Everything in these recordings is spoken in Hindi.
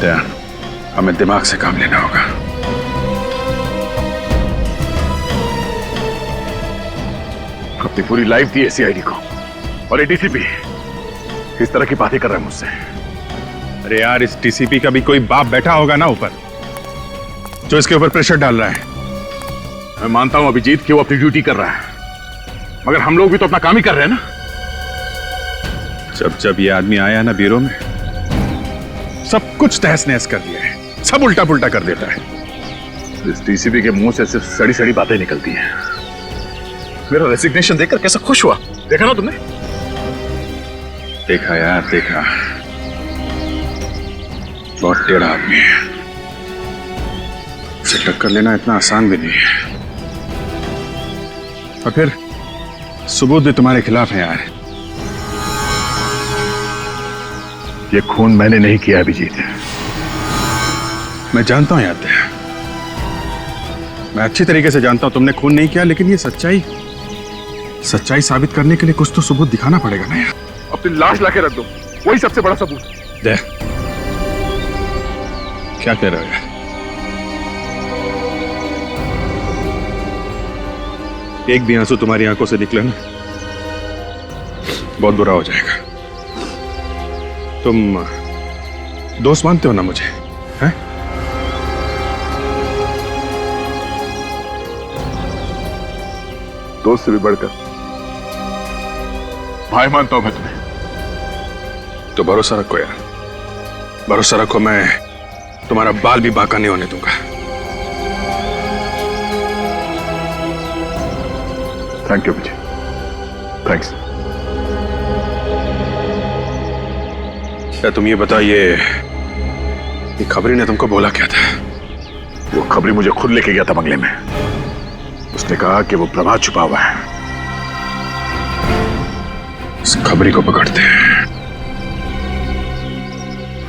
दयान, हमें दिमाग से काम लेना होगा। अपनी पूरी लाइफ दी है सीआईडी को, और ये डीसीपी इस तरह की बातें कर रहा है मुझसे। अरे यार, इस डीसीपी का भी कोई बाप बैठा होगा ना ऊपर, जो इसके ऊपर प्रेशर डाल रहा है। मैं मानता हूं अभिजीत कि वो अपनी ड्यूटी कर रहा है, मगर हम लोग भी तो अपना काम ही कर रहे हैं ना। जब जब ये आदमी आया ना ब्यूरो में, सब कुछ तहस नहस कर दिया है, सब उल्टा पुल्टा कर देता है। इस डीसीपी के मुंह से सिर्फ सड़ी सड़ी बातें निकलती हैं। मेरा रेजिग्नेशन देखकर कैसा खुश हुआ, देखा ना तुमने? देखा यार, देखा। बहुत टेढ़ा आदमी है, उसे टक्कर लेना इतना आसान भी नहीं है। और फिर सबूत भी तुम्हारे खिलाफ है यार। ये खून मैंने नहीं किया अभिजीत। मैं जानता हूं यार, मैं अच्छी तरीके से जानता हूं तुमने खून नहीं किया, लेकिन ये सच्चाई साबित करने के लिए कुछ तो सबूत दिखाना पड़ेगा ना यार। अपनी लाश लाके रख दो, वही सबसे बड़ा सबूत। दे, क्या कह रहे हो यार? एक भी आंसू तुम्हारी आंखों से निकले ना, बहुत बुरा हो जाएगा। तुम दोस्त मानते हो ना मुझे, हैं? दोस्त से भी बढ़कर भाई मानता हूं मैं तुम्हें। तो भरोसा रखो यार, भरोसा रखो, मैं तुम्हारा बाल भी बांका नहीं होने दूंगा। Thank you Vijay, thanks. क्या तुम ये बताइए, ये खबरी ने तुमको बोला क्या था? वो खबरी मुझे खुद लेके गया था बंगले में। उसने कहा कि वो प्रभात छुपा हुआ है। इस खबरी को पकड़ते हैं।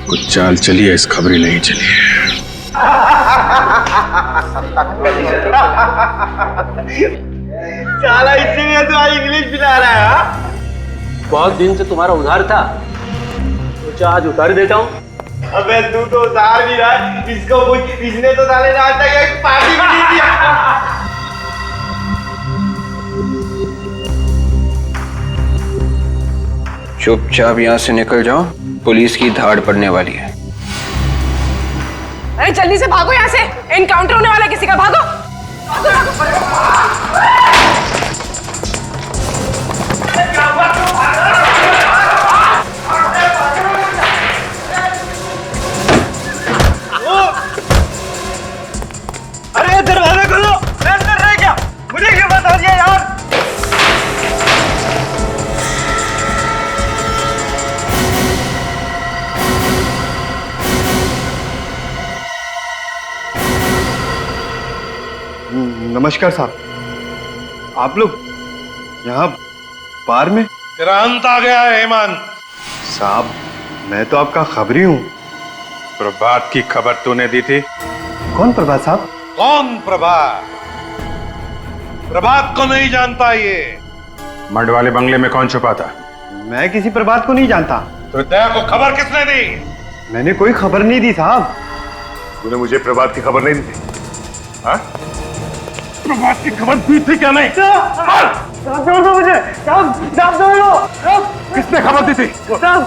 कुछ चाल चली है, इस खबरी नहीं चली है। साला इसीलिए तो आज इंग्लिश पिला रहा है। हाँ? बहुत दिन से तुम्हारा उधार था, सोचा आज उतार देता हूँ। अबे तू तो उधार भी रहा है, इसको कुछ, इसने तो साले ने आज तक एक पार्टी भी नहीं दिया। चुपचाप यहाँ से निकल जाओ, पुलिस की धाड़ पड़ने वाली है। अरे जल्दी से भागो यहाँ से, एनकाउंटर होने वाला है किसी का, भागो। अरे दरवाजा खोलो, मैं अंदर रह गया, मुझे क्यों बता दिया यार? नमस्कार साहब, आप लोग यहाँ बार में? तेरा अंत आ गया है हेमंत। साहब, मैं तो आपका खबरी हूँ। प्रभात की खबर तूने दी थी? कौन प्रभात साहब? कौन प्रभात? प्रभात को नहीं जानता ये? मड वाले बंगले में कौन छुपा था? मैं किसी प्रभात को नहीं जानता। तो दया को खबर किसने दी? मैंने कोई खबर नहीं दी साहब। तूने मुझे प्रभात की खबर नहीं दी? हाँ? प्रभात की खबर दी थी क्या नहीं? साहब छोड़ दो मुझे, साहब छोड़ दो। किसने खबर दी थी? साहब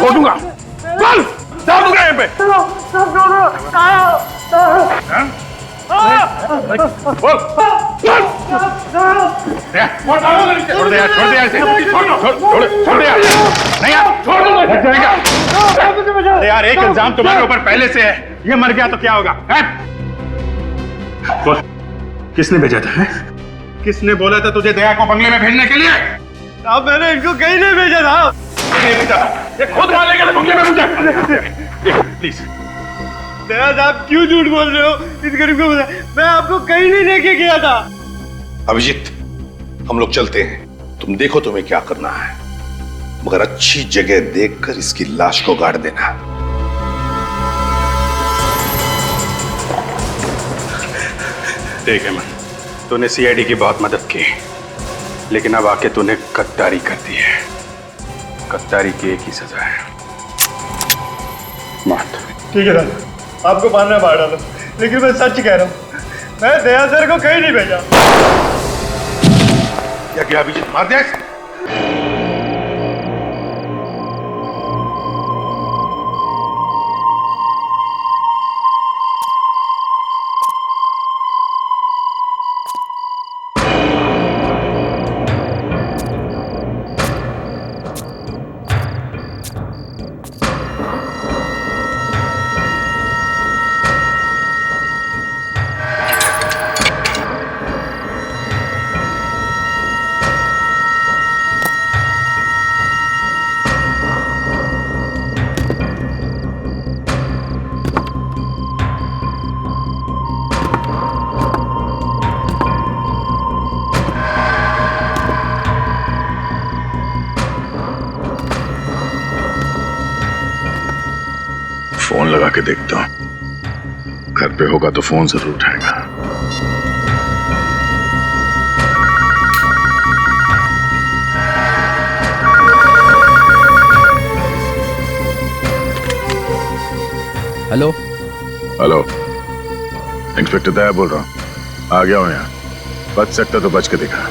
छोड़ दूंगा, चल डाल दूंगा यहाँ पे। साहब छोड़ दो, बोल, बोल। छोड़ दे यार, छोड़ दे यार, छोड़ दे यार। नहीं यार, छोड़ दो, लग जाएगा। अरे यार, एक इल्जाम तुम्हारे ऊपर पहले से है, ये मर गया तो क्या होगा? बोल, किसने भेजा था? है? किसने बोला था तुझे दया को बंगले में भेजने के लिए? साहब मैंने इनको कहीं नहीं भेजा था। नहीं भेजा था, ये खुद मारने के लिए बंगले में भेजा। प्लीज दया साहब क्यों झूठ बोल रहे हो? इस गरीब को बता, मैं आपको कहीं नहीं लेके गया था। अभिजीत, हम लोग चलते हैं, तुम देखो तुम्हें क्या करना है, मगर अच्छी जगह देखकर इसकी लाश को गाड़ देना। ठीक है, तूने सीआईडी की बहुत मदद की, लेकिन अब आके तूने गद्दारी कर दी है। गद्दारी की एक ही सजा है, मत। ठीक है सर, आपको मारना मार डालो, लेकिन मैं सच कह रहा हूँ, मैं दया सर को कहीं नहीं भेजा। क्या किया अभिजीत? मार दिया इसे? फोन लगा के देखता हूं, घर पे होगा तो फोन जरूर उठाएगा। हेलो। हेलो, इंस्पेक्टर दया बोल रहा हूं। आ गया हूं यहाँ। बच सकता तो बच के दिखा।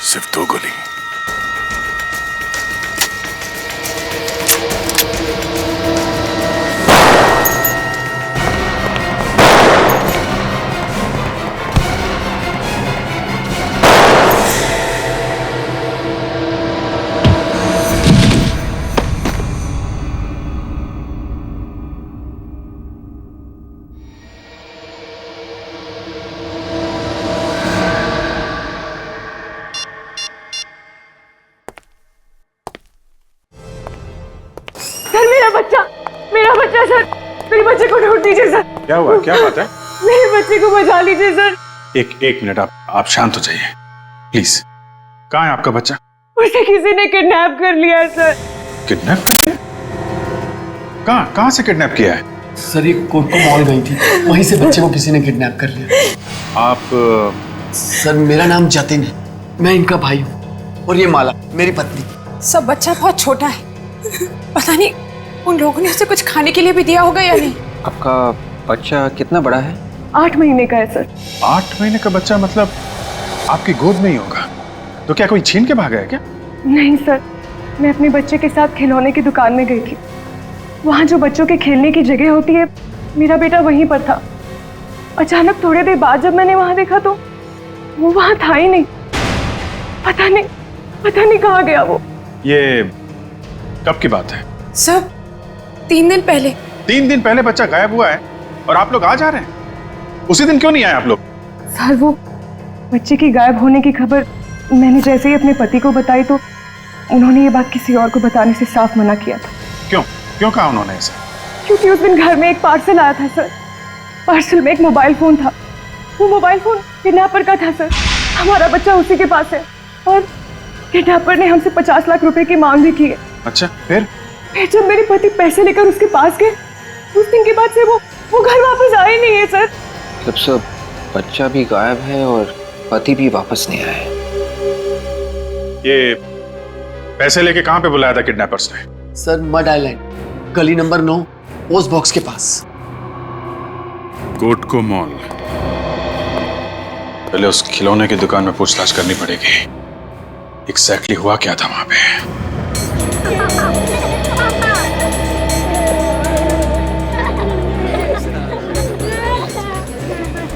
सिर्फ 2 गोली। सर मेरा बच्चा सर, मेरे बच्चे को ढूंढ दीजिए सर। क्या हुआ? क्या बात है? मेरे बच्चे को बचा लीजिए सर। एक मिनट, आप शांत हो जाइए प्लीज। कहाँ है आपका बच्चा? उसे किसी ने किडनैप कर लिया है सर। किडनैप कर लिया? कहाँ से किडनैप किया है? सर ये कोको मॉल गई थी, वहीं से बच्चे को किसी ने किडनैप कर लिया। आप सर मेरा नाम जतिन है, मैं इनका भाई हूँ, और ये माला मेरी पत्नी। सब बच्चा बहुत छोटा है, पता नहीं उन लोगों ने उसे कुछ खाने के लिए भी दिया होगा या नहीं। आपका बच्चा कितना बड़ा है? 8 महीने का है सर। 8 महीने का बच्चा? मतलब आपकी गोद में ही होगा? तो क्या कोई छीन के भागा है क्या? नहीं सर, मैं अपने बच्चे के साथ खिलौने की दुकान में गई थी। वहाँ जो बच्चों के खेलने की जगह होती है, मेरा बेटा वहीं पर था। अचानक थोड़ी देर बाद जब मैंने वहाँ देखा तो वो वहाँ था ही नहीं। पता नहीं कहाँ गया वो। ये कब की बात है? सब 3 दिन पहले। 3 दिन पहले बच्चा गायब हुआ है और आप लोग आज आ रहे हैं? उसी दिन क्यों नहीं आए आप लोग? सर वो बच्चे की गायब होने की खबर मैंने जैसे ही अपने पति को बताई तो उन्होंने ये बात किसी और को बताने से साफ मना किया था। क्यों कहा उन्होंने ऐसा? क्योंकि उस दिन घर में एक पार्सल आया था सर। पार्सल में एक मोबाइल फोन था। वो मोबाइल फोन किडनैपर का था सर। हमारा बच्चा उसी के पास है और किडनैपर ने हमसे 50 लाख रुपए की मांग भी की है। अच्छा, फिर जब मेरे पति पैसे लेकर उसके पास गए, उस दिन के बाद से वो घर वापस आए नहीं है सर। मतलब सब बच्चा भी गायब है और पति भी वापस नहीं आया है। ये पैसे लेके कहाँ पे बुलाया था किडनैपर्स ने? सर मड आइलैंड, गली नंबर 9, पोस्ट बॉक्स के पास। कोटको मॉल। पहले उस खिलौने की दुकान में पूछताछ करनी पड़ेगी। एग्जैक्टली हुआ क्या था वहां पे?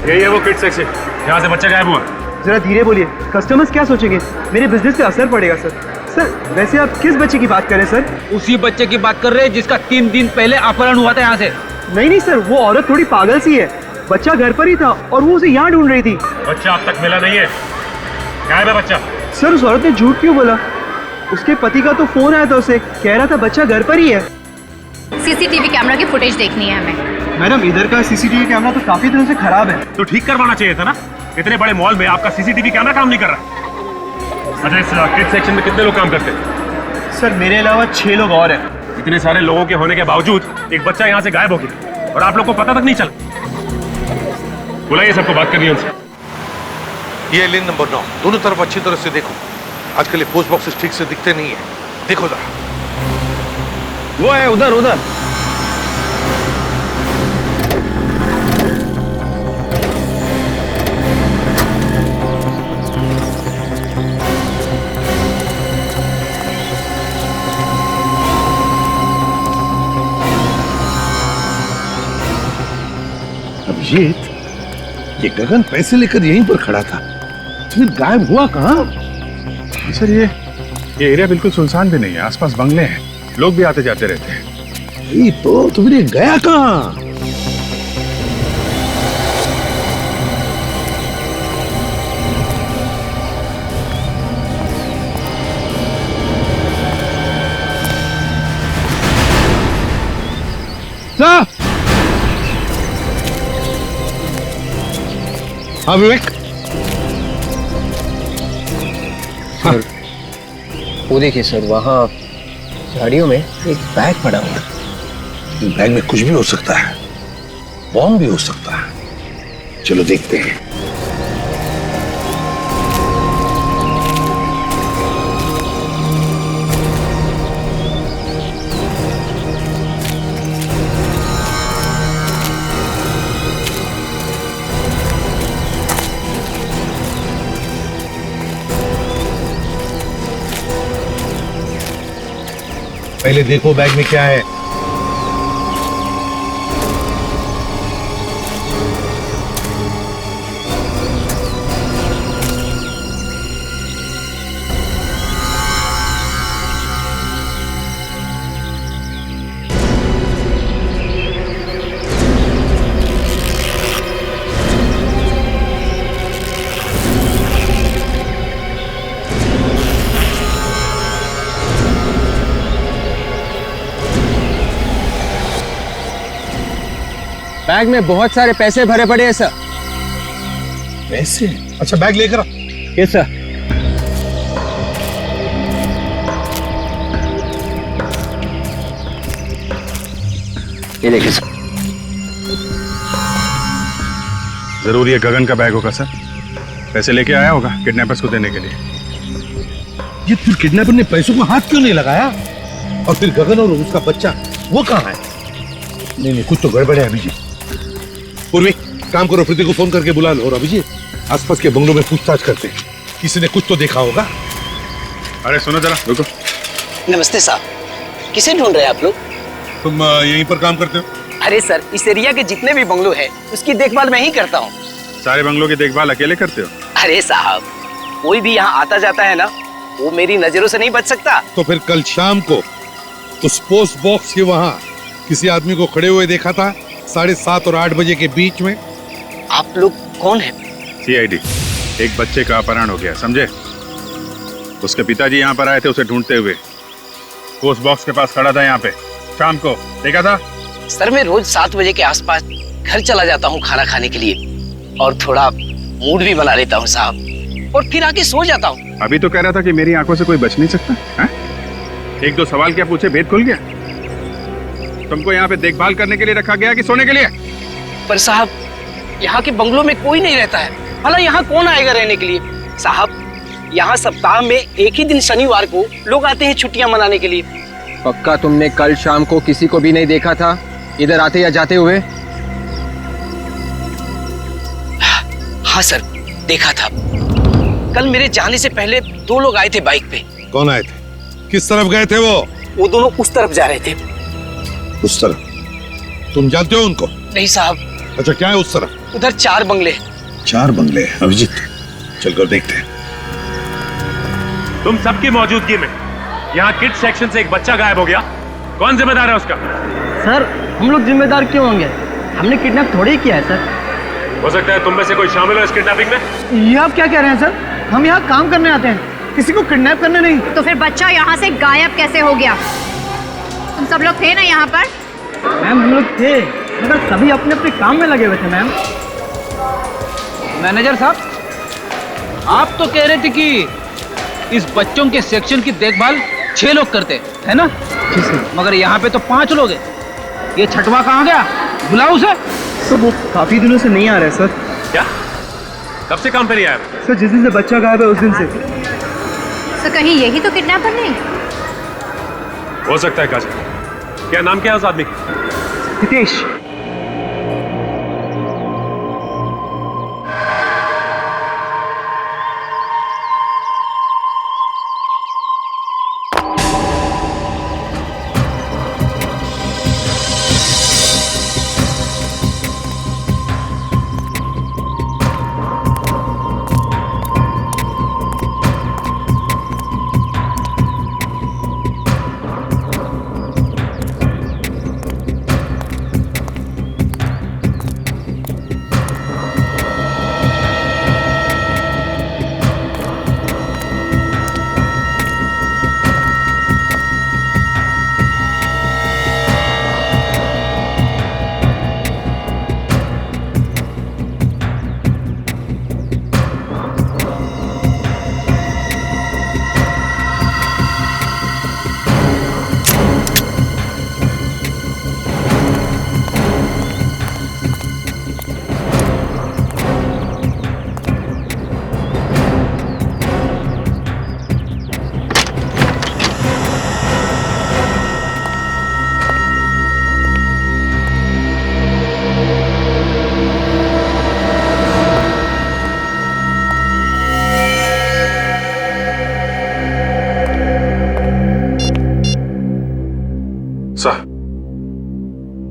यही है वो किड सेक्शन, यहाँ से बच्चा गायब हुआ। जरा धीरे बोलिए, कस्टमर्स क्या सोचेंगे? मेरे बिजनेस पे असर पड़ेगा सर। सर वैसे आप किस बच्चे की बात कर रहे हैं सर? उसी बच्चे की बात कर रहे हैं जिसका 3 दिन पहले अपहरण हुआ था यहाँ से। नहीं सर, वो औरत थोड़ी पागल सी है। बच्चा घर पर ही था और वो उसे यहाँ ढूंढ रही थी। बच्चा अब तक मिला नहीं है, गायब है बच्चा। सर उस औरत ने झूठ क्यों बोला? उसके पति का तो फोन आया था, उसे कह रहा था बच्चा घर पर ही है। सीसीटीवी कैमरा की फुटेज देखनी है हमें। मैडम इधर का सीसीटीवी कैमरा तो काफी दिनों से खराब है। तो ठीक करवाना चाहिए था ना, इतने बड़े मॉल में आपका सीसीटीवी कैमरा काम नहीं कर रहा। अच्छा, इस किड सेक्शन में कितने लोग काम करते हैं? सर मेरे अलावा 6 लोग और हैं। इतने सारे लोगों के होने के बावजूद एक बच्चा यहाँ से गायब हो गया और आप लोग को पता तक नहीं चला। बुलाइए सबको, बात करनी है उनसे। ये लेन नंबर 9, दोनों तरफ अच्छी तरह से देखो। आजकल ये पोस्ट बॉक्सेस ठीक से दिखते नहीं है, देखो जरा। वो है उधर उधर। अभिजीत, ये गगन पैसे लेकर यहीं पर खड़ा था, फिर गायब हुआ कहाँ? सर ये एरिया बिल्कुल सुनसान भी नहीं है, आसपास बंगले हैं, लोग भी आते जाते रहते हैं। ये तो फिर ये गया कहाँ? हाँ विवेक, सर वो देखिए सर, वहाँ झाड़ियों में एक बैग पड़ा हुआ है। बैग में कुछ भी हो सकता है, बॉम्ब भी हो सकता है। चलो देखते हैं। पहले देखो बैग में क्या है। बैग में बहुत सारे पैसे भरे पड़े हैं सर। पैसे? अच्छा बैग लेकर आ। Yes sir. ये देखिए सर। जरूर ये गगन का बैग होगा सर, पैसे लेके आया होगा किडनैपर्स को देने के लिए। ये फिर किडनैपर ने पैसों को हाथ क्यों नहीं लगाया? और फिर गगन और उसका बच्चा वो कहाँ है? नहीं कुछ तो गड़बड़ है अभिजीत। पूर्वी काम करो, प्रीति को फोन करके बुला लो और अभिजीत आसपास के बंगलों में पूछताछ करते हैं, किसी ने कुछ तो देखा होगा। अरे सुनो जरा, रुको। नमस्ते साहब, किसे ढूंढ रहे हैं आप लोग? तुम यहीं पर काम करते हो? अरे सर, इस एरिया के जितने भी बंगलो हैं उसकी देखभाल मैं ही करता हूँ। सारे बंगलों की देखभाल अकेले करते हो? अरे साहब, कोई भी यहाँ आता जाता है ना, वो मेरी नजरों से नहीं बच सकता। तो फिर कल शाम को उस पोस्ट बॉक्स के वहाँ किसी आदमी को खड़े हुए देखा था 7:30 और 8 बजे के बीच में। आप लोग कौन है? सीआईडी। एक बच्चे का अपहरण हो गया, समझे? उसके पिताजी यहाँ पर आए थे उसे ढूंढते हुए, पोस्ट बॉक्स के पास खड़ा था यहाँ पे, शाम को देखा था। सर मैं रोज 7 बजे के आसपास घर चला जाता हूँ खाना खाने के लिए और थोड़ा मूड भी बना लेता हूँ साहब, और फिर आके सो जाता हूँ। अभी तो कह रहा था कि मेरी आंखों से कोई बच नहीं सकता है? 1-2 सवाल क्या पूछे, भेद खुल गया। तुमको यहाँ पे देखभाल करने के लिए रखा गया कि सोने के लिए? पर साहब यहाँ के बंगलों में कोई नहीं रहता है, भला यहाँ कौन आएगा रहने के लिए? साहब यहाँ सप्ताह में एक ही दिन शनिवार को लोग आते हैं छुट्टियां मनाने के लिए। पक्का तुमने कल शाम को किसी को भी नहीं देखा था इधर आते या जाते हुए? हाँ सर, देखा था। कल मेरे जाने से पहले 2 लोग आए थे बाइक पे। कौन आए थे? किस तरफ गए थे वो दोनों उस तरफ जा रहे थे। उस तरफ? तुम जानते हो उनको? नहीं साहब। अच्छा, क्या है उस तरफ? उधर 4 बंगले। 4 बंगले? अभिजीत, चलकर देखते हैं। तुम सबकी मौजूदगी में यहाँ किड्स सेक्शन से एक बच्चा गायब हो गया, कौन जिम्मेदार है उसका? सर, हम लोग जिम्मेदार क्यों होंगे? हमने किडनैप थोड़ी ही किया है सर। हो सकता है तुम में से कोई शामिल हो इस किडनैपिंग में। ये आप क्या कह रहे हैं सर? हम यहाँ काम करने आते हैं, किसी को किडनैप करने नहीं। तो फिर बच्चा यहाँ से गायब कैसे हो गया? तुम सब लोग थे ना यहाँ पर? मैम, हम लोग थे, मगर सभी अपने अपने काम में लगे हुए थे मैम। मैनेजर साहब, आप तो कह रहे थे कि इस बच्चों के सेक्शन की देखभाल 6 लोग करते है ना? जी सर। मगर यहाँ पे तो 5 लोग हैं। ये छठवा कहाँ गया? बुलाओ उसे। तो वो काफी दिनों से नहीं आ रहा है सर। क्या? कब से काम पे नहीं आया? सर, जिस दिन से बच्चा गायब है उस दिन से। तो कहीं यही तो किडनैपर नहीं? हो सकता है काजल। क्या नाम क्या है उस आदमी का? हितेश।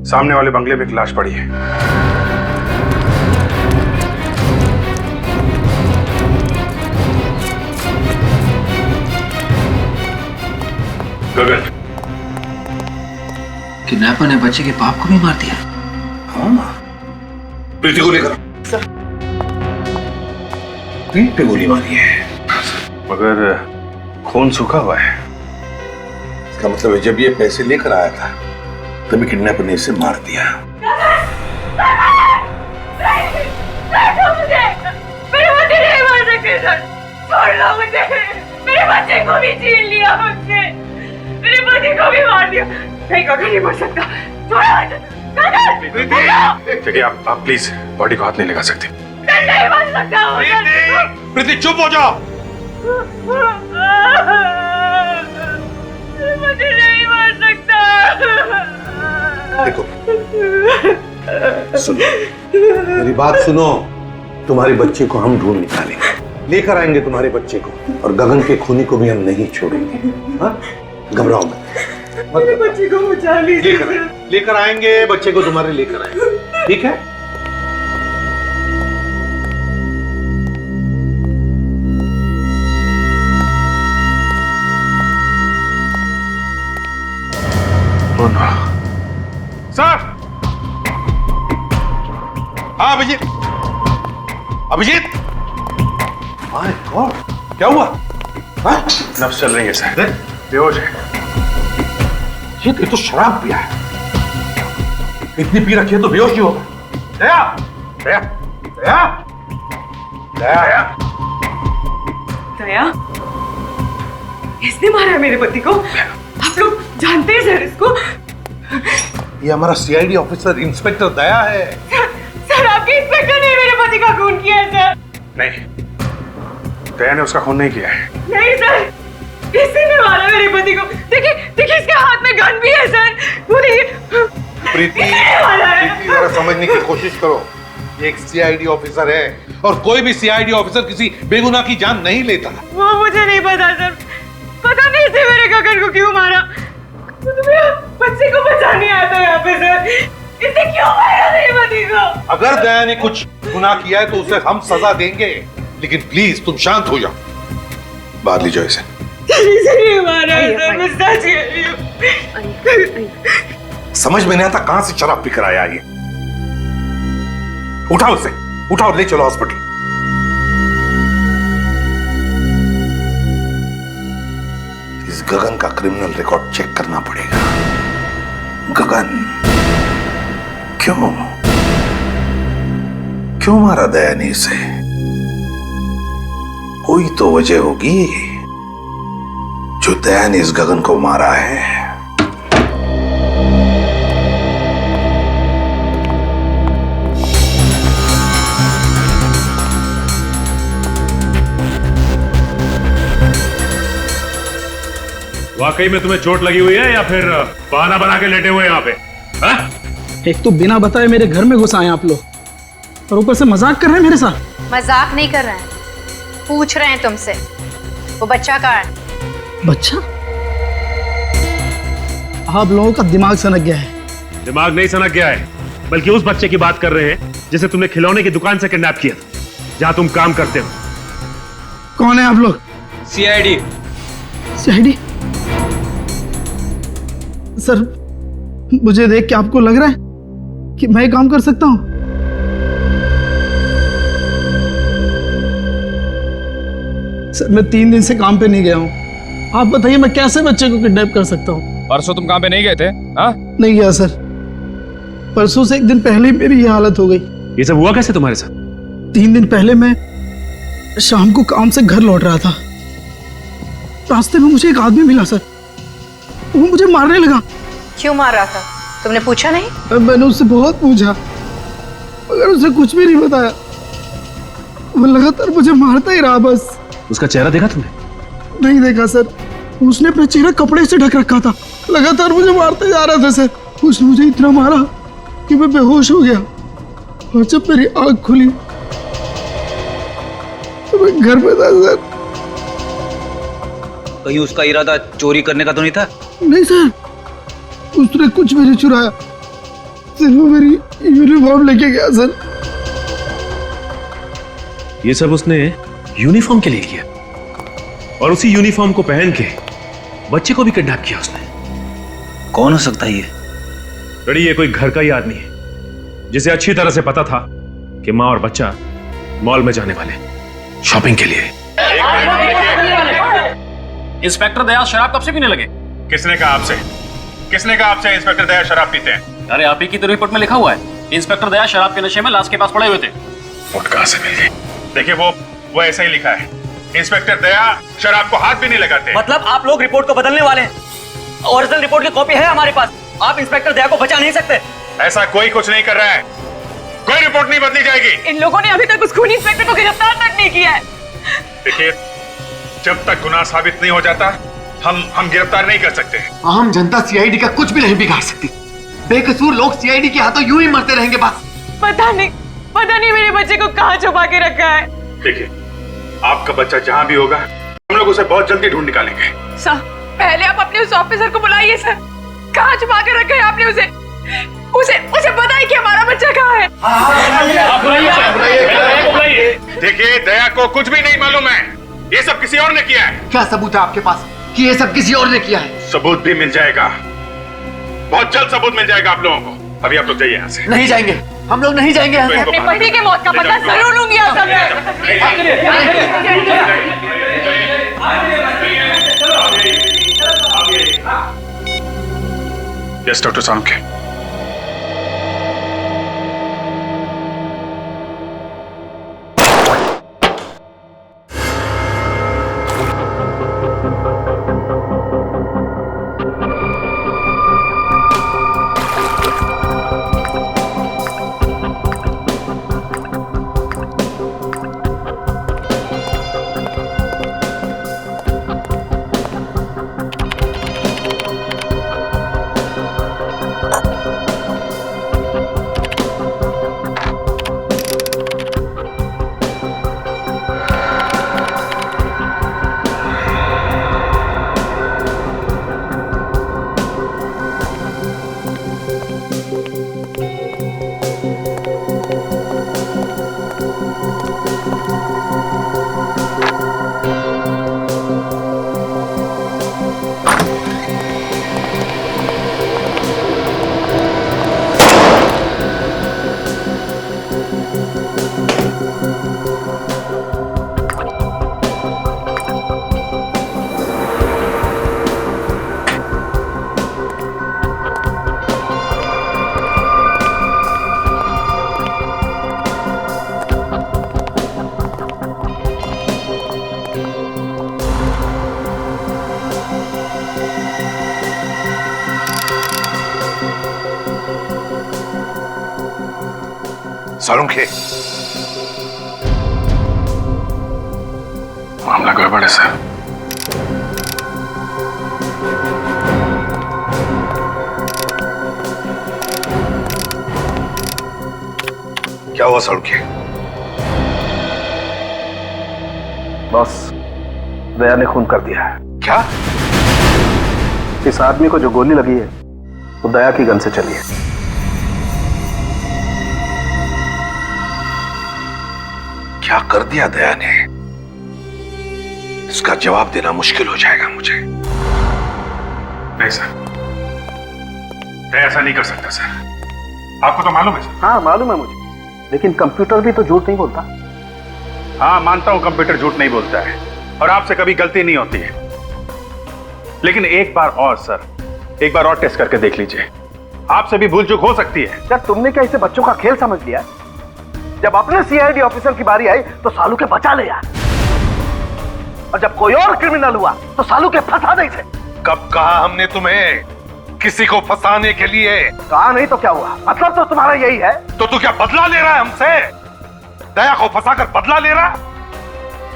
सामने वाले बंगले में एक लाश पड़ी है। गगन, किडनैपर ने बच्चे के बाप को भी मार दिया। हाँ, प्रीति को लेकर सर, पीठ पे गोली मारी है, मगर खून सूखा हुआ है। इसका मतलब है जब ये पैसे लेकर आया था तभी किडनैपर ने इसे मार दिया। मुझे मेरे बच्चे नहीं मार सकते सर, छोड़ लो मुझे। मेरे बच्चे को भी छीन लिया मुझसे, मेरे पति को भी मार दिया। नहीं, गगन नहीं मर सकता, छोड़ो मुझे। देखिए, आप प्लीज बॉडी को हाथ नहीं लगा सकते। नहीं मर सकता। प्रीति, चुप हो जाओ। मुझे नहीं मार सकता। देखो, सुनो, मेरी बात सुनो। तुम्हारे बच्चे को हम ढूंढ निकालेंगे, लेकर आएंगे तुम्हारे बच्चे को, और गगन के खूनी को भी हम नहीं छोड़ेंगे। हाँ, घबराओ मत। मेरे बच्चे को बचा लीजिए। लेकर आएंगे बच्चे को, तुम्हारे लेकर आएंगे, ठीक है? सर! हाँ, अभिजीत। अभिजीत! माय गॉड, क्या हुआ? हाँ? नब्ज चल रही है सर, बेहोश है। ये तो शराब पिया है, इतनी पी रखी है तो बेहोश ही होगा। दया! दया! दया! दया! दया, इसने मारा है मेरे पति को। आप लोग जानते हैं सर इसको? ये हमारा सीआईडी ऑफिसर इंस्पेक्टर दया है। सर, आपके इंस्पेक्टर ने मेरे पति का खून किया है सर। नहीं, दया ने उसका खून नहीं किया है। नहीं सर, इसी ने मारा मेरे पति को। देखिए, देखिए, इसके हाथ में गन भी है सर। वो देखिए। प्रीति, जरा समझने की कोशिश करो। ये एक सीआईडी ऑफिसर है और कोई भी सीआईडी ऑफिसर किसी बेगुनाह की जान नहीं लेता। वो मुझे नहीं पता सर, पता नहीं इसने मेरे गगन को क्यों मारा। तुम्हें बच्चे को बचाने आया था यहाँ पे सर, इसने क्यों मारा मेरे पति को? अगर दया ने कुछ गुनाह किया है तो उसे हम सजा देंगे, लेकिन प्लीज तुम शांत हो जाओ। बाहर ले जाओ इसे। इसे मारा सर, मैं सच कह रही हूँ। समझ में नहीं आता कहां से शराब पी कर आया ये। उठाओ उसे, उठाओ, ले चलो हॉस्पिटल। इस गगन का क्रिमिनल रिकॉर्ड चेक करना पड़ेगा। गगन क्यों मारा दया ने इसे? कोई तो वजह होगी जो दया ने इस गगन को मारा है। वाकई में तुम्हें चोट लगी हुई है या फिर बहाना बना के लेटे हुए यहाँ पे? हा? एक तो बिना बताए मेरे घर में घुस आए आप लोग और ऊपर से मजाक कर रहे हैं मेरे साथ। मजाक नहीं कर रहे हैं, पूछ रहे हैं तुमसे वो बच्चा कहाँ है? बच्चा? आप लोगों का दिमाग सनक गया है। दिमाग नहीं सनक गया है, बल्कि उस बच्चे की बात कर रहे हैं जिसे तुमने खिलौने की दुकान से किडनैप किया था, जहां तुम काम करते हो। कौन है आप लोग? सीआईडी। सीआईडी? सर, मुझे देख के आपको लग रहा है कि मैं काम कर सकता हूं? सर, मैं 3 दिन से काम पे नहीं गया हूं। आप बताइए मैं कैसे बच्चे को किडनैप कर सकता हूं? परसों तुम काम पे नहीं गए थे? हाँ? नहीं गया सर। परसों से 1 दिन पहले ही मेरी ये हालत हो गई। ये सब हुआ कैसे तुम्हारे साथ? 3 दिन पहले मैं शाम को काम से घर लौट रहा था। रास्ते में मुझे एक आदमी मिला सर, वो मुझे मारने लगा। क्यों मार रहा था? तुमने पूछा नहीं? मैंने उससे बहुत पूछा मगर उसने कुछ भी नहीं बताया। वो लगातार मुझे मारता ही रहा बस। उसका चेहरा देखा तुमने? नहीं देखा सर, उसने अपना चेहरा कपड़े से ढक रखा था। लगातार मुझे मारते जा रहा था सर। उसने मुझे इतना मारा कि मैं बेहोश हो गया और जब मेरी आंख खुली तो मैं घर में था सर। कहीं उसका इरादा चोरी करने का तो नहीं था? नहीं सर, उसने कुछ भी नहीं चुराया, सिर्फ वो मेरी यूनिफॉर्म लेके गया सर। ये सब उसने यूनिफॉर्म के लिए किया और उसी यूनिफॉर्म को पहन के बच्चे को भी किडनैप किया उसने। कौन हो सकता है ये? बड़ी, ये कोई घर का ही आदमी है जिसे अच्छी तरह से पता था कि माँ और बच्चा मॉल में जाने वाले शॉपिंग के लिए। इंस्पेक्टर दया शराब कब से पीने लगे? किसने कहा आपसे? किसने कहा आपसे इंस्पेक्टर दया शराब पीते हैं? अरे आप ही की तो रिपोर्ट में लिखा हुआ है, इंस्पेक्टर दया शराब के नशे में लाश के पास पड़े हुए थे। रिपोर्ट कहां से मिल गई? देखिए वो ऐसा ही लिखा है, इंस्पेक्टर दया शराब को हाथ भी नहीं लगाते। मतलब आप लोग रिपोर्ट को बदलने वाले हैं? ओरिजिनल रिपोर्ट की कॉपी है हमारे पास, आप इंस्पेक्टर दया को बचा नहीं सकते। ऐसा कोई कुछ नहीं कर रहा है, कोई रिपोर्ट नहीं बदली जाएगी। इन लोगों ने अभी तक उस खूनी इंस्पेक्टर को गिरफ्तार तक नहीं किया है। देखिए, जब तक गुनाह साबित नहीं हो जाता हम गिरफ्तार नहीं कर सकते। आम जनता सीआईडी का कुछ भी नहीं बिगाड़ सकती। बेकसूर लोग सीआईडी के हाथों यूं ही मरते रहेंगे बस। पता नहीं मेरे बच्चे को कहाँ छुपा के रखा है। देखिए, आपका बच्चा जहां भी होगा हम लोग उसे बहुत जल्दी ढूंढ निकालेंगे। सर, पहले आप अपने उस ऑफिसर को बुलाइए सर। कहाँ छुपा के रखा है आपने उसे? उसे पता है कि हमारा बच्चा कहाँ है? देखिए, दया को कुछ भी नहीं मालूम है, ये सब किसी और ने किया है। क्या सबूत है आपके पास कि ये सब किसी और ने किया है? सबूत भी मिल जाएगा, बहुत जल्द सबूत मिल जाएगा आप लोगों को। अभी आप लोग जाइए यहाँ से। नहीं जाएंगे, हम लोग नहीं जाएंगे यहाँ से। अपने पति के मौत का बदला जरूर लूंगी आप सब। यस डॉक्टर सामके। सालुंखे, मामला गड़बड़ है सर। क्या हुआ सालुंखे? बॉस, दया ने खून कर दिया है। क्या? इस आदमी को जो गोली लगी है वो दया की गन से चली है। क्या कर दिया दया ने? इसका जवाब देना मुश्किल हो जाएगा मुझे। नहीं सर, मैं ऐसा नहीं कर सकता सर। आपको तो मालूम है सर। हाँ मालूम है मुझे, लेकिन कंप्यूटर भी तो झूठ नहीं बोलता। हाँ मानता हूं कंप्यूटर झूठ नहीं बोलता है और आपसे कभी गलती नहीं होती है, लेकिन एक बार और सर, एक बार और टेस्ट करके देख लीजिए, आपसे भी भूल चूक हो सकती है। यार तुमने क्या इसे बच्चों का खेल समझ लिया? जब अपने सीआईडी ऑफिसर की बारी आई तो सालू के बचा ले यार, और जब कोई और क्रिमिनल हुआ तो सालू के फंसा नहीं थे। कब कहा हमने तुम्हें किसी को फंसाने के लिए? कहा नहीं तो क्या हुआ? मतलब तो तुम्हारा यही है। तो तू क्या बदला ले रहा है हमसे? दया को फंसाकर बदला ले रहा?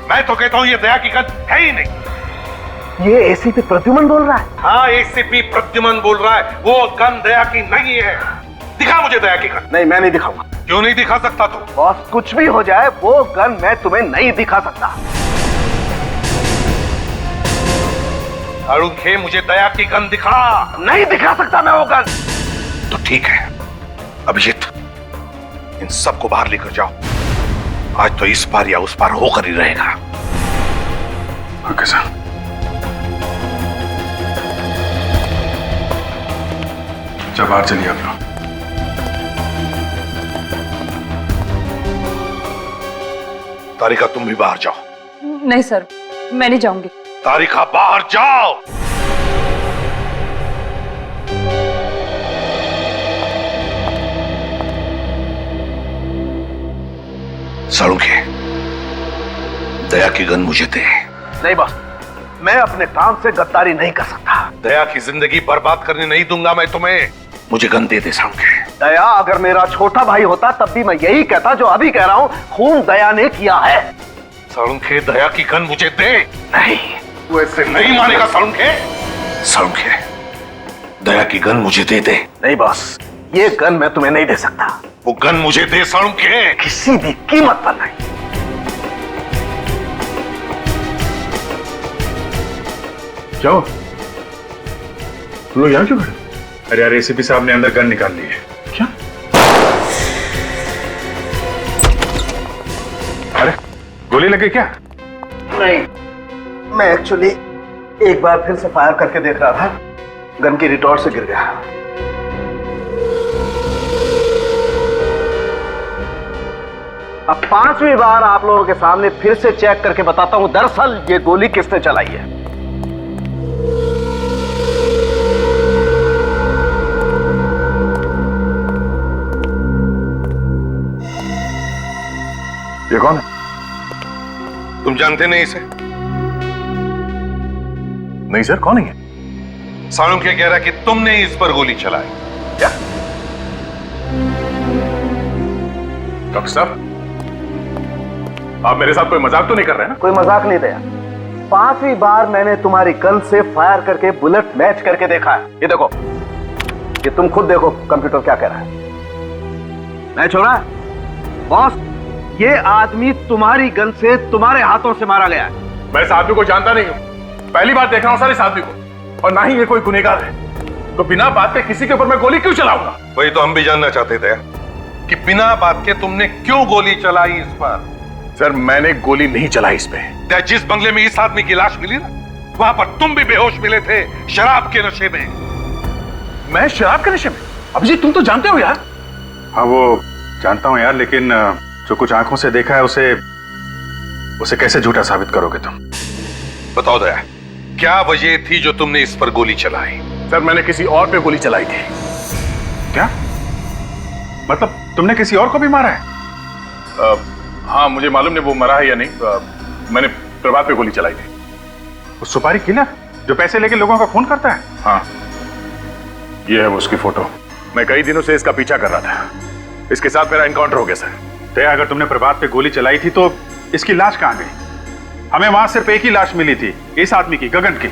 मैं तो कहता हूं ये दया की गन है ही नहीं। ये एसीपी प्रद्युमन बोल रहा है। हाँ एसीपी प्रद्युमन बोल रहा है, वो गन दया की नहीं है। दिखा मुझे दया की गन। नहीं मैं नहीं दिखाऊंगा। क्यों नहीं दिखा सकता तू? बॉस कुछ भी हो जाए वो गन मैं तुम्हें नहीं दिखा सकता। सालुंखे, मुझे दया की गन दिखा। नहीं दिखा सकता मैं वो गन। तो ठीक है अभिजीत, इन सबको बाहर लेकर जाओ। आज तो इस पार या उस पार होकर ही रहेगा। Okay sir. जब बाहर चलिए आप लोग। तारिका तुम भी बाहर जाओ। नहीं सर, मैं नहीं जाऊंगी। तारिका बाहर जाओ। सालुंखे, दया की गन मुझे दे। नहीं बॉस, मैं अपने काम से गद्दारी नहीं कर सकता। दया की जिंदगी बर्बाद करने नहीं दूंगा मैं तुम्हें। मुझे गन दे दे सालुंखे। दया अगर मेरा छोटा भाई होता तब भी मैं यही कहता जो अभी कह रहा हूं, खून दया ने किया है। सालुंखे, दया की गन मुझे दे। नहीं, तू ऐसे नहीं मानेगा सालुंखे। सालुंखे, दया की गन मुझे दे दे। नहीं बॉस, ये गन मैं तुम्हें नहीं दे सकता। वो गन मुझे दे सालुंखे। किसी भी कीमत पर नहीं। जाओ, तुम लोग यहाँ क्यों खड़े? अरे यार एसीपी साहब ने अंदर गन निकाल ली है। क्या? अरे गोली लगी क्या? नहीं, मैं एक्चुअली एक बार फिर से फायर करके देख रहा था, गन की रिटॉर्ट से गिर गया। अब 5वीं बार आप लोगों के सामने फिर से चेक करके बताता हूं दरअसल ये गोली किसने चलाई है। ये कौन है? तुम जानते नहीं इसे? नहीं सर, कौन है ये? सालुंखे कह रहा है कि तुमने इस पर गोली चलाई। क्या? डॉक्टर साहब, आप मेरे साथ कोई मजाक तो नहीं कर रहे हैं ना? कोई मजाक नहीं दया। 5वीं बार मैंने तुम्हारी गन से फायर करके बुलेट मैच करके देखा है। ये देखो, ये तुम खुद देखो कंप्यूटर क्या कह रहा है। मैच हो रहा है? बॉस, ये आदमी तुम्हारी गन से तुम्हारे हाथों से मारा गया है। मैं इस आदमी को जानता नहीं हूं, पहली बार देख रहा हूं सर इस आदमी को, और ना ही ये कोई गुनहगार है। तो बिना बात के किसी के ऊपर मैं गोली क्यों चलाऊंगा? वही तो हम भी जानना चाहते थे कि बिना बात के तुमने क्यों गोली चलाई इस पर। सर मैंने गोली नहीं चलाई इस पे। जिस बंगले में इस आदमी की लाश मिली ना, वहां पर तुम भी बेहोश मिले थे, शराब के नशे में। मैं शराब के नशे में? अभिजीत तुम तो जानते हो यार। हाँ वो जानता हूं यार, लेकिन जो कुछ आंखों से देखा है उसे कैसे झूठा साबित करोगे तुम? बताओ दया, क्या वजह थी जो तुमने इस पर गोली चलाई? सर मैंने किसी और पे गोली चलाई थी। क्या मतलब तुमने किसी और को भी मारा है? हाँ मुझे मालूम नहीं वो मरा है या नहीं। मैंने प्रभात पे गोली चलाई थी। वो सुपारी किलर जो पैसे लेके लोगों का खून करता है? हाँ ये है वो उसकी फोटो। मैं कई दिनों से इसका पीछा कर रहा था। इसके साथ मेरा एनकाउंटर हो गया सर। दया, अगर तुमने प्रभात पे गोली चलाई थी तो इसकी लाश कहां गई? हमें वहां सिर्फ एक ही लाश मिली थी, इस आदमी की, गगन की।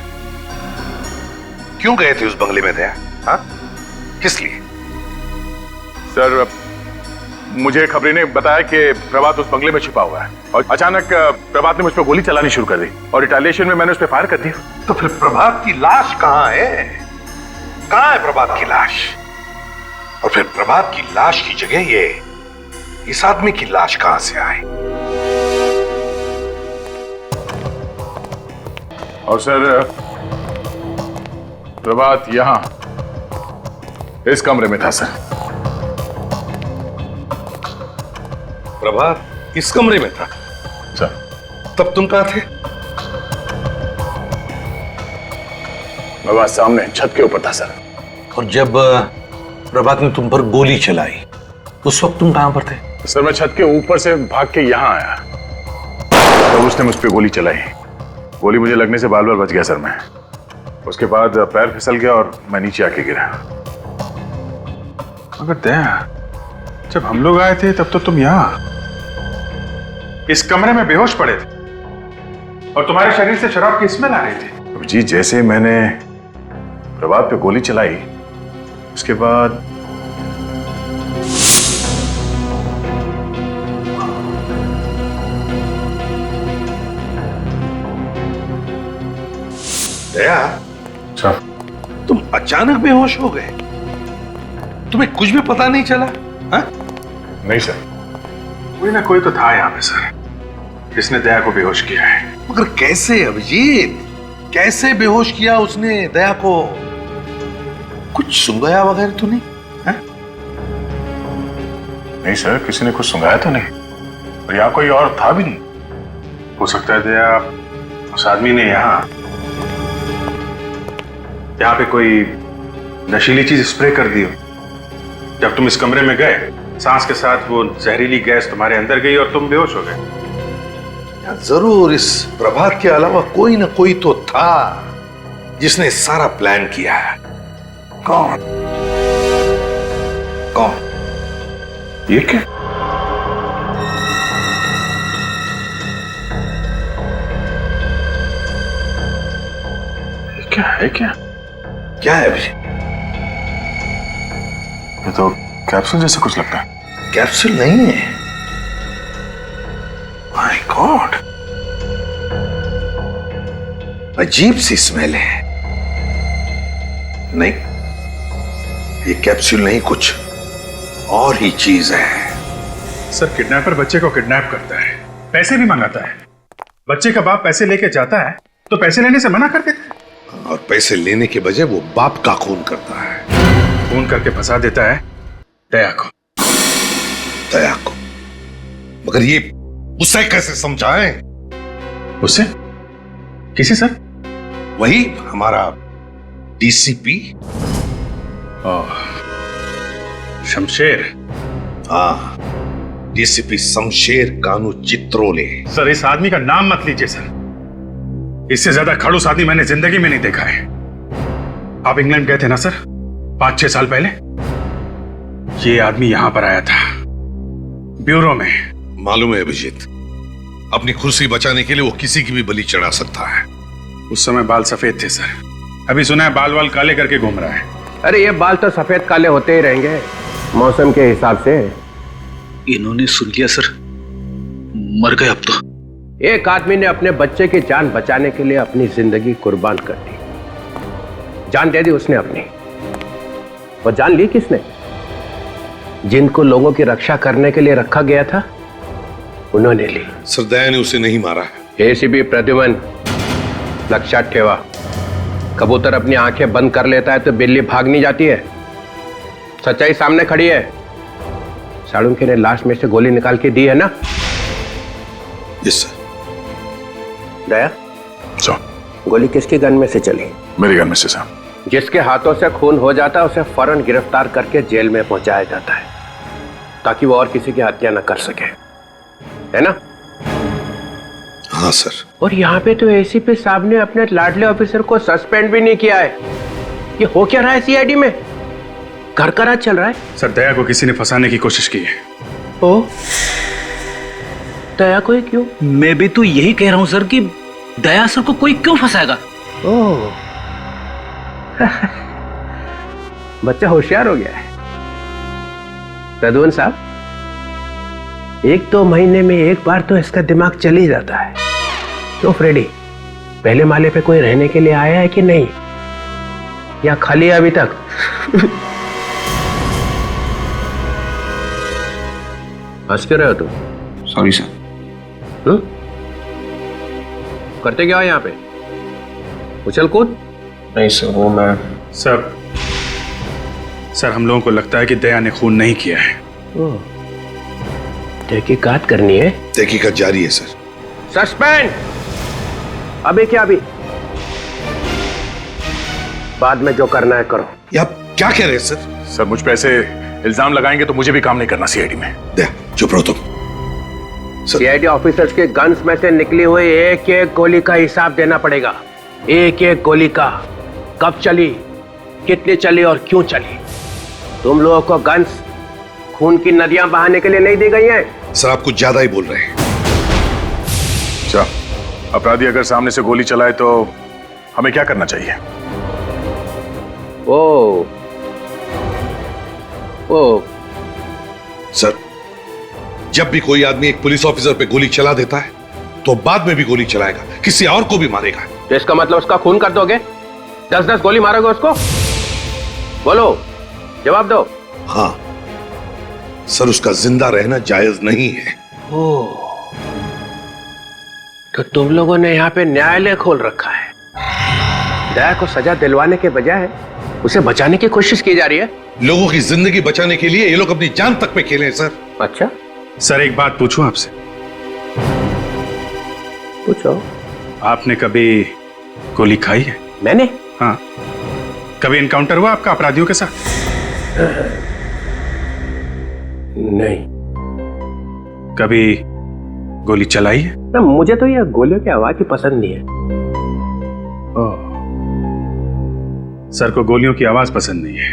क्यों गए थे उस बंगले में दया? हाँ, किस लिए? सर, मुझे खबरी ने बताया कि प्रभात उस बंगले में छिपा हुआ है और अचानक प्रभात ने मुझ पर गोली चलानी शुरू कर दी और रिटेलिएशन में मैंने उस पर फायर कर दिया। तो फिर प्रभात की लाश कहां है? कहां है प्रभात की लाश? और फिर प्रभात की लाश की जगह ये इस आदमी की लाश कहां से आई? और सर, प्रभात यहां इस कमरे में था सर। प्रभात इस कमरे में था सर। तब तुम कहां थे? प्रभात सामने छत के ऊपर था सर। और जब प्रभात ने तुम पर गोली चलाई उस वक्त तुम कहां पर थे? सर, मैं छत के ऊपर से भाग के यहां आया तो उसने मुझ पर गोली चलाई। गोली मुझे लगने से बाल बाल बच गया सर मैं। उसके बाद पैर फिसल गया और मैं नीचे आके गिरा। मगर दया, जब हम लोग आए थे तब तो तुम यहां इस कमरे में बेहोश पड़े थे और तुम्हारे शरीर से शराब की स्मेल आ रही थी। जी, जैसे मैंने प्रभात पे गोली चलाई उसके बाद दया, तुम अचानक बेहोश हो गए? तुम्हें कुछ भी पता नहीं चला? हा? नहीं सर, कोई ना कोई तो था यहां पे सर जिसने दया को बेहोश किया है। मगर कैसे अभिजीत? कैसे बेहोश किया उसने दया को? कुछ सुंघाया वगैरह तो नहीं? हा? नहीं सर, किसी ने कुछ सुंघाया तो नहीं और यहाँ कोई और था भी नहीं। हो सकता है दया उस आदमी ने यहाँ पे कोई नशीली चीज स्प्रे कर दी हो। जब तुम इस कमरे में गए, सांस के साथ वो जहरीली गैस तुम्हारे अंदर गई और तुम बेहोश हो गए। जरूर इस प्रभात के अलावा कोई ना कोई तो था जिसने सारा प्लान किया है। कौन? कौन? ये क्या? ये क्या है? क्या है अभिजीत? ये तो कैप्सूल जैसा कुछ लगता है। कैप्सूल नहीं है। माय गॉड, अजीब सी स्मेल है। नहीं, ये कैप्सूल नहीं, कुछ और ही चीज है। सर, किडनैपर बच्चे को किडनैप करता है, पैसे भी मंगाता है। बच्चे का बाप पैसे लेके जाता है तो पैसे लेने से मना कर देता है और पैसे लेने के बजाय वो बाप का खून करता है। खून करके फंसा देता है दया को। दया को? मगर ये उसे कैसे समझाएं? उसे? किसे सर? वही हमारा डीसीपी। शमशेर। हाँ, डीसीपी शमशेर कानू चित्रोले। सर, इस आदमी का नाम मत लीजिए सर। इससे ज्यादा खड़ूस आदमी मैंने जिंदगी में नहीं देखा है। आप इंग्लैंड गए थे ना सर 5-6 साल पहले? ये आदमी यहां पर आया था ब्यूरो में। मालूम है अभिजीत, अपनी कुर्सी बचाने के लिए वो किसी की भी बलि चढ़ा सकता है। उस समय बाल सफेद थे सर, अभी सुना है बाल वाल काले करके घूम रहा है। अरे ये बाल तो सफेद काले होते ही रहेंगे मौसम के हिसाब से। इन्होंने सुन लिया सर, मर गए अब तो। एक आदमी ने अपने बच्चे की जान बचाने के लिए अपनी जिंदगी कुर्बान कर दी। जान दे दी उसने अपनी। और जान ली किसने? जिनको लोगों की रक्षा करने के लिए रखा गया था उन्होंने ली। सर, दया ने उसे नहीं मारा है। एसीपी प्रद्युमन, लक्षात ठेवा, कबूतर अपनी आंखें बंद कर लेता है तो बिल्ली भाग नहीं जाती है। सच्चाई सामने खड़ी है। साळुंखे ने लाश में से गोली निकाल के दी है ना? Yes sir. दया, गोली किसकी गन में से चली? मेरी गन में से सर। जिसके हाथों से खून हो जाता है उसे फौरन गिरफ्तार करके जेल में पहुंचाया जाता है ताकि वो और किसी की हत्या न कर सके, है ना? हाँ सर। और यहाँ पे तो एसीपी साहब ने अपने लाडले ऑफिसर को सस्पेंड भी नहीं किया है। ये हो क्या रहा है सीआईडी में? घर का राज चल रहा है। सर दया को किसी ने फंसाने की कोशिश की है। ओ, दया को ही क्यों? मैं भी तो यही कह रहा हूं सर कि दया सर को कोई क्यों फंसाएगा। ओह, बच्चा होशियार हो गया है। रघुवन साहब, 1-2 महीने में एक बार तो इसका दिमाग चल ही जाता है। क्यों फ्रेडी, पहले माले पे कोई रहने के लिए आया है कि नहीं, या खाली है अभी तक? हंस क्यों रहे हो तुम? Sorry sir. करते क्या हो यहाँ पे? उछल कूद? नहीं सर, वो मैं सर हम लोगों को लगता है कि दया ने खून नहीं किया है। तहकीकात करनी है। तहकीकात जारी है सर। सस्पेंड। अभी क्या, अभी बाद में जो करना है करो। ये आप क्या कह रहे हैं सर? सर मुझ पे ऐसे इल्जाम लगाएंगे तो मुझे भी काम नहीं करना सीआईडी में। दया चुप रहो तुम। सीआईडी ऑफिसर्स के गन्स में से निकली हुई एक एक गोली का हिसाब देना पड़ेगा। एक एक गोली का, कब चली, कितनी चली और क्यों चली। तुम लोगों को गन्स खून की नदियां बहाने के लिए नहीं दी गई हैं। सर आप कुछ ज्यादा ही बोल रहे हैं। अच्छा, अपराधी अगर सामने से गोली चलाए तो हमें क्या करना चाहिए? ओ सर, जब भी कोई आदमी एक पुलिस ऑफिसर पे गोली चला देता है तो बाद में भी गोली चलाएगा, किसी और को भी मारेगा। तो इसका मतलब उसका खून कर दोगे? 10-10 गोली मारोगे उसको? बोलो, जवाब दो। हाँ सर, उसका जिंदा रहना जायज नहीं है। तो तुम लोगों ने यहाँ पे न्यायालय खोल रखा है। दया को सजा दिलवाने के बजाय उसे बचाने की कोशिश की जा रही है। लोगों की जिंदगी बचाने के लिए ये लोग अपनी जान तक पे खेले हैं सर। अच्छा सर, एक बात पूछूं आपसे? पूछो। आपने कभी गोली खाई है? मैंने? हाँ। कभी इनकाउंटर हुआ आपका अपराधियों के साथ? नहीं। कभी गोली चलाई है? ना, मुझे तो यह गोलियों की आवाज ही पसंद नहीं है। सर को गोलियों की आवाज पसंद नहीं है,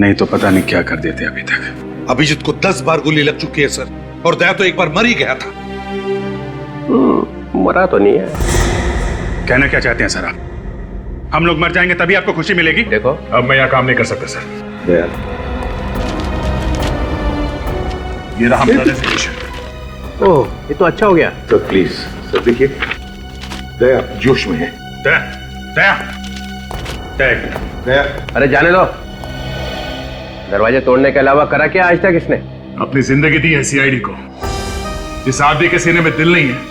नहीं तो पता नहीं क्या कर देते अभी तक। अभिजीत को 10 बार गोली लग चुकी है सर, और दया तो एक बार मर ही गया था। मरा तो नहीं है। कहना क्या चाहते हैं सर आप? हम लोग मर जाएंगे तभी आपको खुशी मिलेगी? देखो, अब मैं यहाँ काम नहीं कर सकता सर। दया, ये रहा हमारा रेजिग्नेशन। ओह, ये तो अच्छा हो गया। सर प्लीज, सर देखिए, दया जोश में है। दया, दया, दया। अरे जाने दो। दरवाजे तोड़ने के अलावा करा क्या आज तक इसने? अपनी जिंदगी दी है सीआईडी को। जिस आदमी के सीने में दिल नहीं है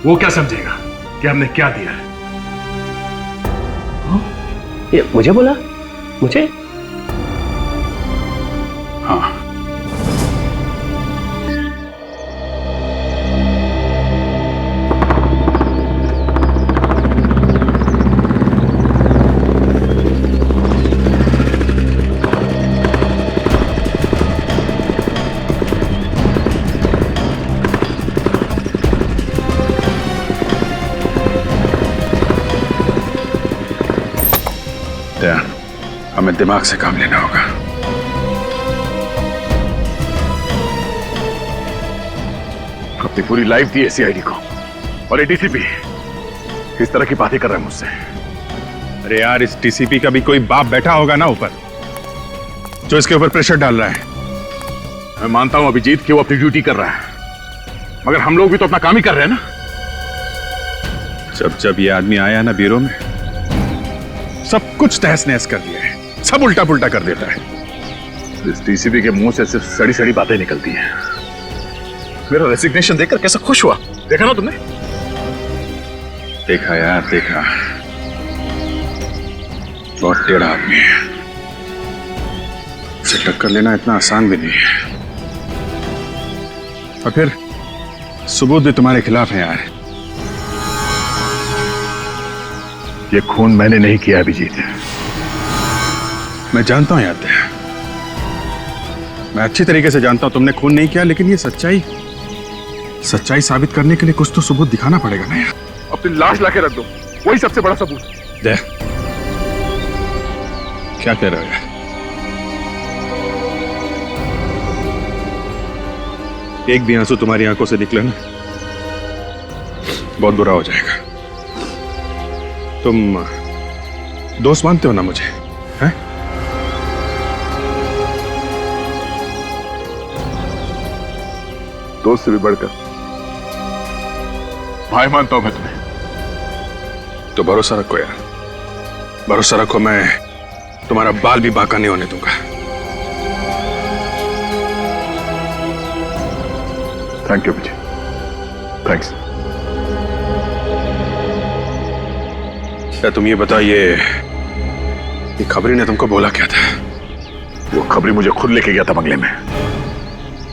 वो क्या समझेगा कि हमने क्या दिया है? ये मुझे बोला? मुझे? हाँ। हमें दिमाग से काम लेना होगा। अपनी पूरी लाइफ दी है सीआईडी को, और ये डीसीपी इस तरह की बातें कर रहा है मुझसे। अरे यार, इस डीसीपी का भी कोई बाप बैठा होगा ना ऊपर, जो इसके ऊपर प्रेशर डाल रहा है। मैं मानता हूं अभिजीत कि वो अपनी ड्यूटी कर रहा है, मगर हम लोग भी तो अपना काम ही कर रहे हैं ना। जब जब ये आदमी आया ना ब्यूरो में, सब कुछ तहस नहस कर दिया है, सब उल्टा पुल्टा कर देता है। इस डीसीपी के मुंह से सिर्फ सड़ी सड़ी बातें निकलती हैं। मेरा रेजिग्नेशन देखकर कैसा खुश हुआ, देखा ना तुमने? देखा यार, देखा। बहुत टेढ़ा आदमी है, उसे टक्कर लेना इतना आसान भी नहीं है। और फिर सबूत भी तुम्हारे खिलाफ है यार। ये खून मैंने नहीं किया अभिजीत, मैं जानता हूं यार, मैं अच्छी तरीके से जानता हूं तुमने खून नहीं किया, लेकिन ये सच्चाई साबित करने के लिए कुछ तो सबूत दिखाना पड़ेगा ना यार। अपनी लाश लाके रख दो, वही सबसे बड़ा सबूत। क्या कह रहे हो यार? एक भी आंसू तुम्हारी आंखों से निकले ना, बहुत बुरा हो जाएगा। तुम दोस्त मानते हो ना मुझे, हैं? दोस्त से भी बढ़कर भाई मानता हूं मैं तुम्हें। तो भरोसा रखो यार, भरोसा रखो, मैं तुम्हारा बाल भी बांका नहीं होने दूंगा। Thank you Vijay, thanks. क्या तुम ये बताइए, ये खबरी ने तुमको बोला क्या था? वो खबरी मुझे खुद लेके गया था बंगले में।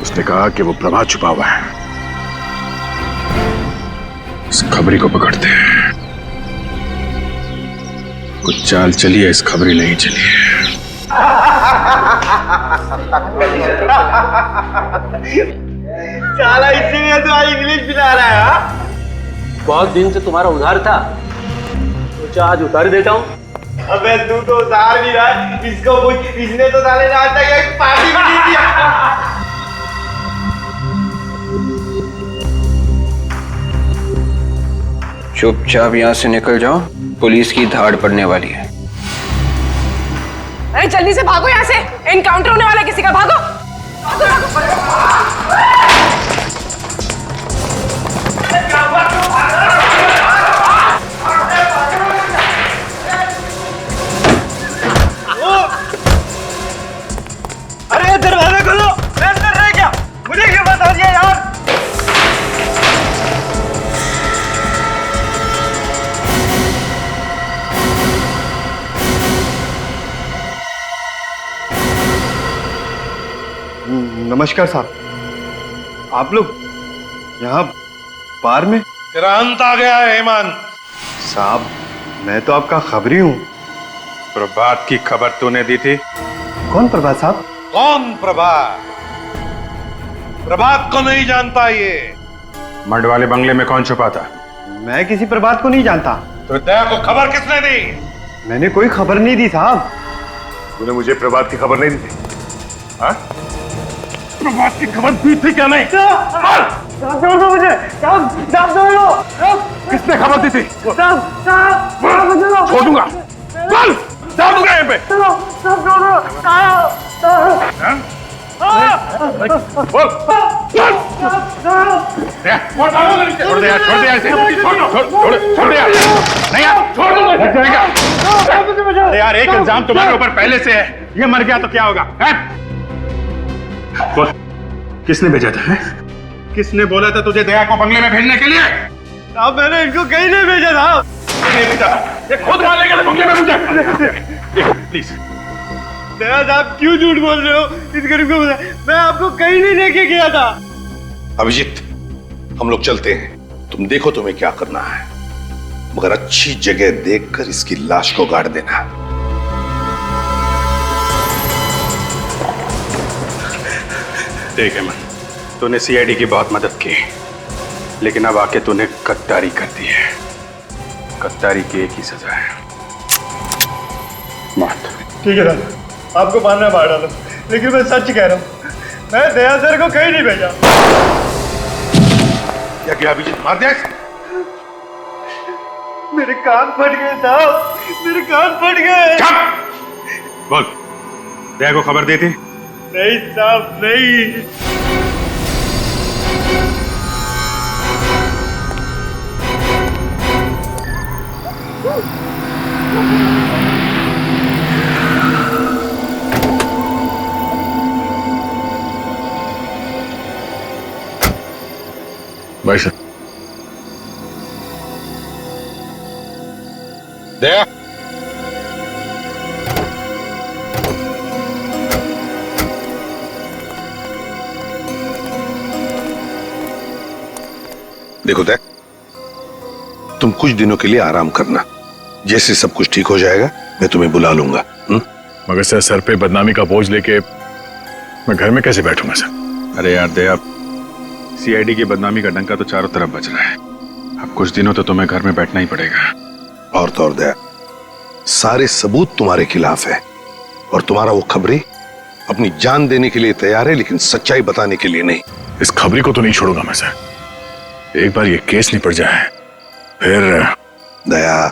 उसने कहा कि वो प्रभात छुपा हुआ है, इस खबरी को पकड़ते हैं। कुछ चाल चली है, इस खबरी नहीं चली है। साला इसीलिए तो आज इंग्लिश पिला रहा है। हाँ? बहुत दिन से तुम्हारा उधार था, सोचा आज उतार देता हूँ। अबे तू तो उधार भी रहा है, इसको पूछ, इसने तो साले ने आज तक एक पार्टी भी नहीं दिया। चुपचाप यहाँ से निकल जाओ, पुलिस की धाड़ पड़ने वाली है। अरे जल्दी से भागो यहाँ से, एनकाउंटर होने वाला है किसी का, भागो, भागो, अरे दरवाजा खोलो, मैं अंदर रह गया, मुझे क्यों बता दिया यार? नमस्कार साहब, आप लोग यहाँ बार में? तेरा अंत आ गया है हेमंत। साहब मैं तो आपका खबरी हूँ। प्रभात की खबर तूने दी थी? कौन प्रभात साहब? कौन प्रभात? प्रभात को नहीं जानता ये? मड वाले बंगले में कौन छुपा था? मैं किसी प्रभात को नहीं जानता। तो दया को खबर किसने दी? मैंने कोई खबर नहीं दी साहब। तूने मुझे प्रभात की खबर नहीं दी? हाँ? प्रभात की खबर दी थी क्या नहीं? साहब छोड़ दो मुझे, साहब छोड़ दो। किसने खबर दी थी? साहब छोड़ दूंगा, चल छोड़ दूंगा यहाँ पे। छोड़ दो, छोड़ दे यार, छोड़ दे यार, छोड़ दे यार, नहीं यार, छोड़ दूंगा, लग जाएगा। अरे यार, एक इल्जाम तुम्हारे ऊपर पहले से है, ये मर गया तो क्या होगा? बोल, किसने भेजा था? किसने बोला था तुझे दया को बंगले में भेजने के लिए? साहब मैंने इनको कहीं नहीं भेजा साहब। नहीं भेजा, ये खुद मान लेगा बंगले में मुझे। प्लीज दया साहब क्यों झूठ बोल रहे हो? इस गरीब को बता, मैं आपको कहीं नहीं लेके गया था। अभिजीत, हम लोग चलते हैं, तुम देखो तुम्हें क्या करना है, मगर अच्छी जगह देखकर इसकी लाश को गाड़ देना। देख हेमंत, तूने सीआईडी की बहुत मदद की, लेकिन अब आके तूने गद्दारी कर दी है। गद्दारी की एक ही सजा है, मौत। ठीक है सर, आपको मारना मार डालो, लेकिन मैं सच कह रहा हूँ, मैं दया सर को कहीं नहीं भेजा। क्या किया अभिजीत? मार दिया? मेरे कान फट गए साहब, मेरे कान फट गए। बोल, दया को खबर दी थी? नहीं साहब नहीं। भाई साहब, दया, देखो दया, तुम कुछ दिनों के लिए आराम करना, जैसे सब कुछ ठीक हो जाएगा मैं तुम्हें बुला लूंगा। मगर सर पे बदनामी का बोझ लेके मैं घर में कैसे बैठूंगा सर? अरे यार दया, सीआईडी की बदनामी का डंका तो चारों तरफ बज रहा है, अब कुछ दिनों तो तुम्हें घर में बैठना ही पड़ेगा। और तो और दया, सारे सबूत तुम्हारे खिलाफ है और तुम्हारा वो खबरी अपनी जान देने के लिए तैयार है, लेकिन सच्चाई बताने के लिए नहीं। इस खबरी को तो नहीं छोड़ूंगा मैं सर। एक बार ये केस निपट जाए फिर। दया,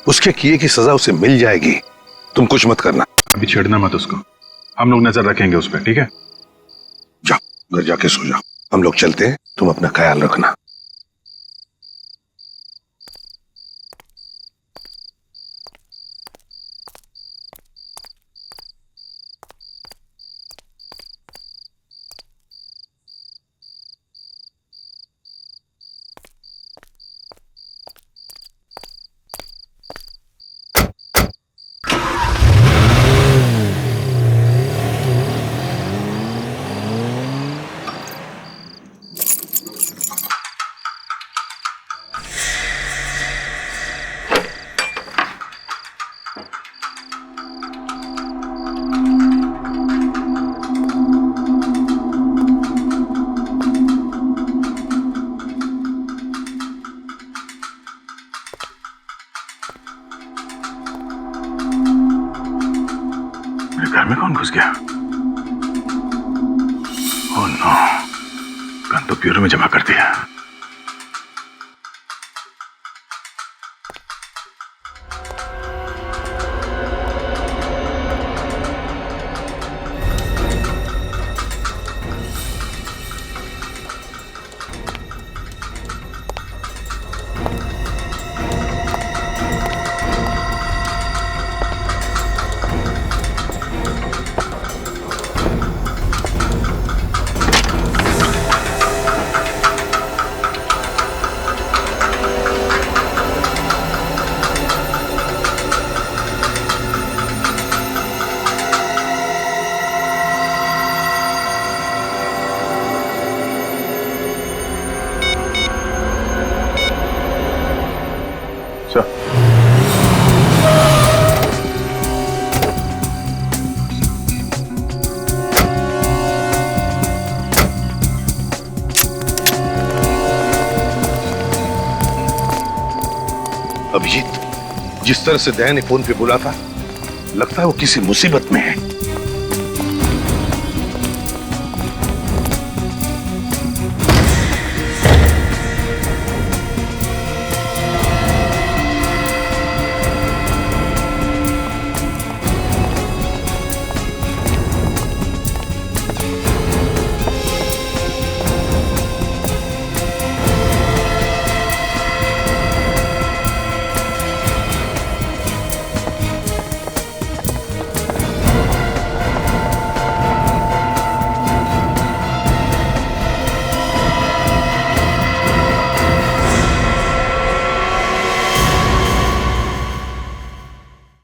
उसके किए की सजा उसे मिल जाएगी, तुम कुछ मत करना। अभी छेड़ना मत उसको, हम लोग नजर रखेंगे उस पर, ठीक है? जाओ घर जाके सो जाओ, हम लोग चलते हैं, तुम अपना ख्याल रखना। घर में कौन घुस गया? ओह नो, गन तो ब्यूरो में जमा कर दिया। अभिजीत, जिस तरह से दया ने फोन पे बोला था, लगता है वो किसी मुसीबत में है।